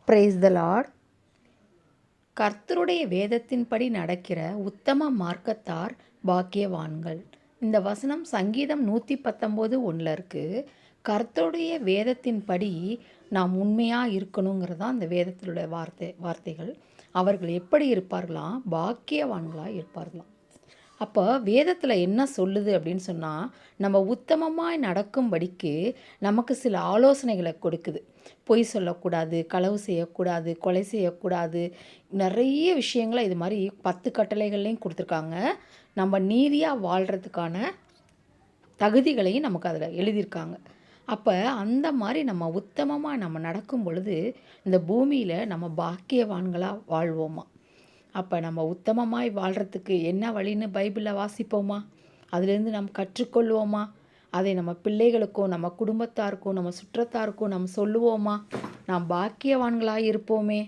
Praise the Lord. கர்த்தருடைய வேதத்தின்படி நடக்கிற உத்தம மார்க்கத்தார் பாக்கியவான்கள். இந்த வசனம் சங்கீதம் 119:1 இருக்குது. கர்த்தருடைய வேதத்தின்படி நாம் உண்மையாக இருக்கணுங்கிறது தான் அந்த வேதத்தினுடைய வார்த்தைகள். அவர்கள் எப்படி இருப்பார்களாம்? பாக்கியவான்களாக இருப்பார்களாம். அப்போ வேதத்தில் என்ன சொல்லுது அப்படின்னு சொன்னால், நம்ம உத்தமமாய் நடக்கும்படிக்கு நமக்கு சில ஆலோசனைகளை கொடுக்குது. பொய் சொல்லக்கூடாது, களவு செய்யக்கூடாது, கொலை செய்யக்கூடாது, நிறைய விஷயங்களை இது மாதிரி 10 கட்டளைகள்லையும் கொடுத்துருக்காங்க. நம்ம நீதியாக வாழ்கிறதுக்கான தகுதிகளையும் நமக்கு அதில் எழுதியிருக்காங்க. அப்போ அந்த மாதிரி நம்ம உத்தமமாக நம்ம நடக்கும் பொழுது இந்த பூமியில் நம்ம பாக்கியவான்களாக வாழ்வோமா. அப்போ நம்ம உத்தமமாய் வாழ்கிறதுக்கு என்ன வழின்னு பைபிளில் வாசிப்போமா, அதிலேருந்து நம்ம கற்றுக்கொள்வோமா, அதை நம்ம பிள்ளைகளுக்கும் நம்ம குடும்பத்தாருக்கும் நம்ம சுற்றத்தாருக்கும் நம்ம சொல்லுவோமா. நாம் பாக்கியவான்களாக இருப்போமே.